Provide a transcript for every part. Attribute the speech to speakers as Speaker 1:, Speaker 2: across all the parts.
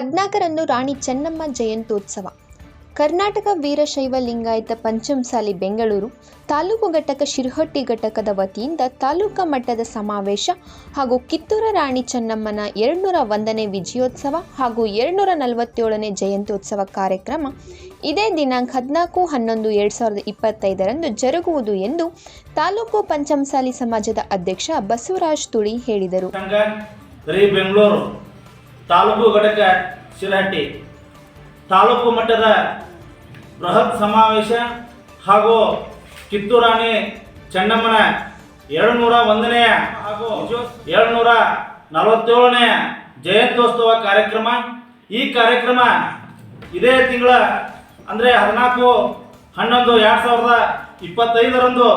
Speaker 1: 14ರಂದು ರಾಣಿ ಚೆನ್ನಮ್ಮ ಜಯಂತ್ಯೋತ್ಸವ. ಕರ್ನಾಟಕ ವೀರಶೈವ ಲಿಂಗಾಯತ ಪಂಚಮಸಾಲಿ ಬೆಂಗಳೂರು ತಾಲೂಕು ಘಟಕ ಶಿರಹಟ್ಟಿ ಘಟಕದ ವತಿಯಿಂದ ತಾಲೂಕಾ ಮಟ್ಟದ ಸಮಾವೇಶ ಹಾಗೂ ಕಿತ್ತೂರು ರಾಣಿ ಚೆನ್ನಮ್ಮನ 201ನೇ ವಿಜಯೋತ್ಸವ ಹಾಗೂ 247ನೇ ಜಯಂತ್ಯೋತ್ಸವ ಕಾರ್ಯಕ್ರಮ ಇದೇ ದಿನಾಂಕ 14/11/2025ರಂದು ಜರುಗುವುದು ಎಂದು ತಾಲೂಕು ಪಂಚಮಸಾಲಿ ಸಮಾಜದ ಅಧ್ಯಕ್ಷ ಬಸವರಾಜ್ ತುಳಿ ಹೇಳಿದರು.
Speaker 2: ಬೆಂಗಳೂರು ತಾಲೂಕು ಘಟಕ ಶಿರಹಟ್ಟಿ ತಾಲೂಕು ಮಟ್ಟದ ಬೃಹತ್ ಸಮಾವೇಶ ಹಾಗೂ ಕಿತ್ತೂರು ರಾಣಿ ಚೆನ್ನಮ್ಮನ 201ನೇ ಹಾಗೂ 247ನೇ ಜಯಂತ್ಯೋತ್ಸವ ಕಾರ್ಯಕ್ರಮ. ಈ ಕಾರ್ಯಕ್ರಮ ಇದೇ ತಿಂಗಳ ಅಂದರೆ 14/11/2025ರಂದು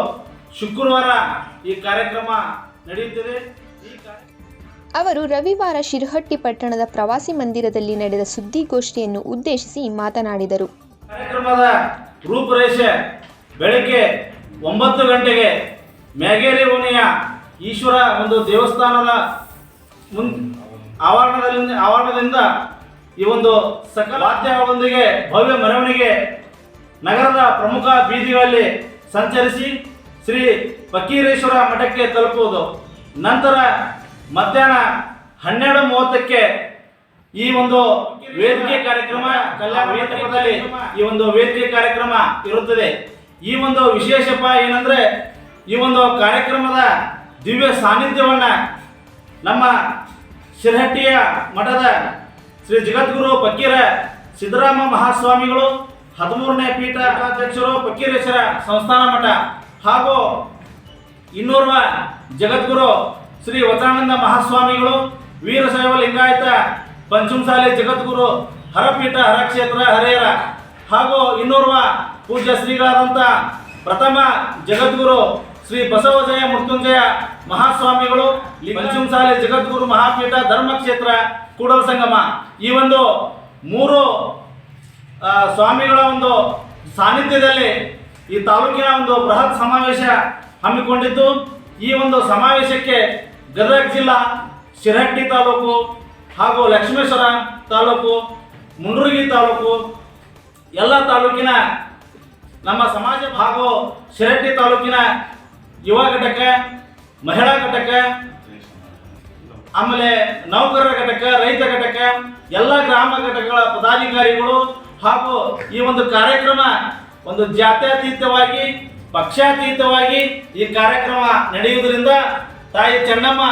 Speaker 2: ಶುಕ್ರವಾರ ಈ ಕಾರ್ಯಕ್ರಮ ನಡೆಯುತ್ತಿದೆ.
Speaker 1: ಅವರು ರವಿವಾರ ಶಿರಹಟ್ಟಿ ಪಟ್ಟಣದ ಪ್ರವಾಸಿ ಮಂದಿರದಲ್ಲಿ ನಡೆದ ಸುದ್ದಿಗೋಷ್ಠಿಯನ್ನು ಉದ್ದೇಶಿಸಿ ಮಾತನಾಡಿದರು.
Speaker 2: ಕಾರ್ಯಕ್ರಮದ ರೂಪುರೇಷೆ ಬೆಳಗ್ಗೆ 9 ಗಂಟೆಗೆ ಮ್ಯಾಗೇರಿ ಓಣಿಯ ಈಶ್ವರ ಒಂದು ದೇವಸ್ಥಾನದ ಆವರಣದಿಂದ ಈ ಒಂದು ಸಕಲ ವಾದ್ಯಗಳೊಂದಿಗೆ ಭವ್ಯ ಮೆರವಣಿಗೆ ನಗರದ ಪ್ರಮುಖ ಬೀದಿಗಳಲ್ಲಿ ಸಂಚರಿಸಿ ಶ್ರೀ ಫಕೀರೇಶ್ವರ ಮಠಕ್ಕೆ ತಲುಪುವುದು. ನಂತರ ಮಧ್ಯಾಹ್ನ 12:30ಕ್ಕೆ ಈ ಒಂದು ವೇದಿಕೆ ಕಾರ್ಯಕ್ರಮ ಕಲ್ಯಾಣ ಮಂಟಪದಲ್ಲಿ ಈ ಒಂದು ವೇದಿಕೆ ಕಾರ್ಯಕ್ರಮ ಇರುತ್ತದೆ. ಈ ಒಂದು ವಿಶೇಷಪ್ಪ ಏನಂದ್ರೆ ಈ ಒಂದು ಕಾರ್ಯಕ್ರಮದ ದಿವ್ಯ ಸಾನ್ನಿಧ್ಯವನ್ನ ನಮ್ಮ ಶಿರಹಟ್ಟಿಯ ಮಠದ ಶ್ರೀ ಜಗದ್ಗುರು ಫಕೀರ ಸಿದ್ದರಾಮ ಮಹಾಸ್ವಾಮಿಗಳು 13ನೇ ಪೀಠ ಅಧ್ಯಕ್ಷರು ಫಕೀರೇಶ್ವರ ಸಂಸ್ಥಾನ ಮಠ ಹಾಗೂ ಇನ್ನೋರ್ವ ಜಗದ್ಗುರು ಶ್ರೀ ವಚನಾನಂದ ಮಹಾಸ್ವಾಮಿಗಳು ವೀರಶೈವ ಲಿಂಗಾಯತ ಪಂಚಮಸಾಲಿ ಜಗದ್ಗುರು ಹರಪೀಠ ಹರಕ್ಷೇತ್ರ ಹರೇರ ಹಾಗೂ ಇನ್ನೋರ್ವ ಪೂಜ್ಯ ಶ್ರೀಗಳಾದಂಥ ಪ್ರಥಮ ಜಗದ್ಗುರು ಶ್ರೀ ಬಸವಜಯ ಮೃತ್ಯುಂಜಯ ಮಹಾಸ್ವಾಮಿಗಳು ಪಂಚಮಸಾಲಿ ಜಗದ್ಗುರು ಮಹಾಪೀಠ ಧರ್ಮಕ್ಷೇತ್ರ ಕೂಡಲ ಸಂಗಮ ಈ ಒಂದು 3 ಸ್ವಾಮಿಗಳ ಒಂದು ಸಾನ್ನಿಧ್ಯದಲ್ಲಿ ಈ ತಾಲೂಕಿನ ಒಂದು ಬೃಹತ್ ಸಮಾವೇಶ ಹಮ್ಮಿಕೊಂಡಿದ್ದು. ಈ ಒಂದು ಸಮಾವೇಶಕ್ಕೆ ಗದಗ ಜಿಲ್ಲಾ ಶಿರಹಟ್ಟಿ ತಾಲೂಕು ಹಾಗೂ ಲಕ್ಷ್ಮೇಶ್ವರ ತಾಲೂಕು ಮುಂಡ್ರಗಿ ತಾಲೂಕು ಎಲ್ಲ ತಾಲೂಕಿನ ನಮ್ಮ ಸಮಾಜ ಹಾಗೂ ಶಿರಹಟ್ಟಿ ತಾಲೂಕಿನ ಯುವ ಘಟಕ, ಮಹಿಳಾ ಘಟಕ, ಆಮೇಲೆ ನೌಕರರ ಘಟಕ, ರೈತ ಘಟಕ, ಎಲ್ಲ ಗ್ರಾಮ ಘಟಕಗಳ ಪದಾಧಿಕಾರಿಗಳು ಹಾಗೂ ಈ ಒಂದು ಕಾರ್ಯಕ್ರಮ ಒಂದು ಜಾತ್ಯತೀತವಾಗಿ ಪಕ್ಷಾತೀತವಾಗಿ ಈ ಕಾರ್ಯಕ್ರಮ ನಡೆಯುವುದರಿಂದ ತಾಯಿ ಚೆನ್ನಮ್ಮ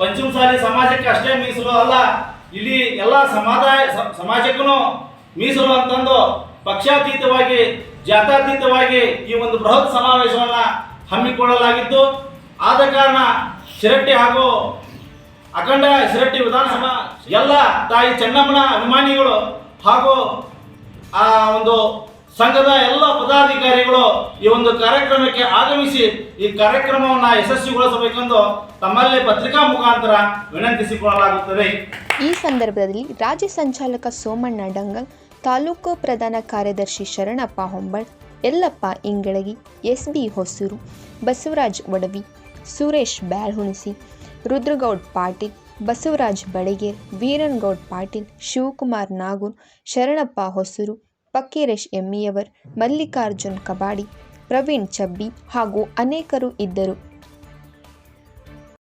Speaker 2: ಪಂಚಮಸಾಲಿ ಸಮಾಜಕ್ಕೆ ಅಷ್ಟೇ ಮೀಸಲು ಅಲ್ಲ, ಇಲ್ಲಿ ಎಲ್ಲ ಸಮಾಜಕ್ಕೂ ಮೀಸಲು ಅಂತಂದು ಪಕ್ಷಾತೀತವಾಗಿ ಜಾತ್ಯತೀತವಾಗಿ ಈ ಒಂದು ಬೃಹತ್ ಸಮಾವೇಶವನ್ನು ಹಮ್ಮಿಕೊಳ್ಳಲಾಗಿತ್ತು. ಆದ ಕಾರಣ ಶಿರಹಟ್ಟಿ ಹಾಗೂ ಅಖಂಡ ಶಿರಹಟ್ಟಿ ವಿಧಾನಸಭಾ ಎಲ್ಲ ತಾಯಿ ಚೆನ್ನಮ್ಮನ ಅಭಿಮಾನಿಗಳು ಹಾಗೂ ಆ ಒಂದು ಸಂಘದ ಎಲ್ಲ ಪದಾಧಿಕಾರಿಗಳು ಈ ಒಂದು ಕಾರ್ಯಕ್ರಮಕ್ಕೆ ಆಗಮಿಸಿ ಈ ಕಾರ್ಯಕ್ರಮವನ್ನು ಯಶಸ್ವಿಗೊಳಿಸಬೇಕೆಂದು ತಮ್ಮಲ್ಲಿ ಪತ್ರಿಕಾ ಮುಖಾಂತರ ವಿನಂತಿಸಿಕೊಳ್ಳಲಾಗುತ್ತದೆ.
Speaker 1: ಈ ಸಂದರ್ಭದಲ್ಲಿ ರಾಜ್ಯ ಸಂಚಾಲಕ ಸೋಮಣ್ಣ ಡಂಗಲ್, ತಾಲೂಕು ಪ್ರಧಾನ ಕಾರ್ಯದರ್ಶಿ ಶರಣಪ್ಪ ಹೊಂಬಾಳ್, ಯಲ್ಲಪ್ಪ ಇಂಗಳಗಿ, ಎಸ್.ಬಿ. ಹೊಸೂರು, ಬಸವರಾಜ್ ಒಡವಿ, ಸುರೇಶ್ ಬ್ಯಾಳ್ಹುಣಸಿ, ರುದ್ರಗೌಡ್ ಪಾಟೀಲ್, ಬಸವರಾಜ್ ಬಳಿಗೇರ್, ವೀರನಗೌಡ್ ಪಾಟೀಲ್, ಶಿವಕುಮಾರ್ ನಾಗೂರ್, ಶರಣಪ್ಪ ಹೊಸೂರು, ಫಕೀರೇಶ್ ಎಮ್ಮಿಯವರ್, ಮಲ್ಲಿಕಾರ್ಜುನ್ ಕಬಾಡಿ, ಪ್ರವೀಣ್ ಚಬ್ಬಿ ಹಾಗೂ ಅನೇಕರು ಇದ್ದರು.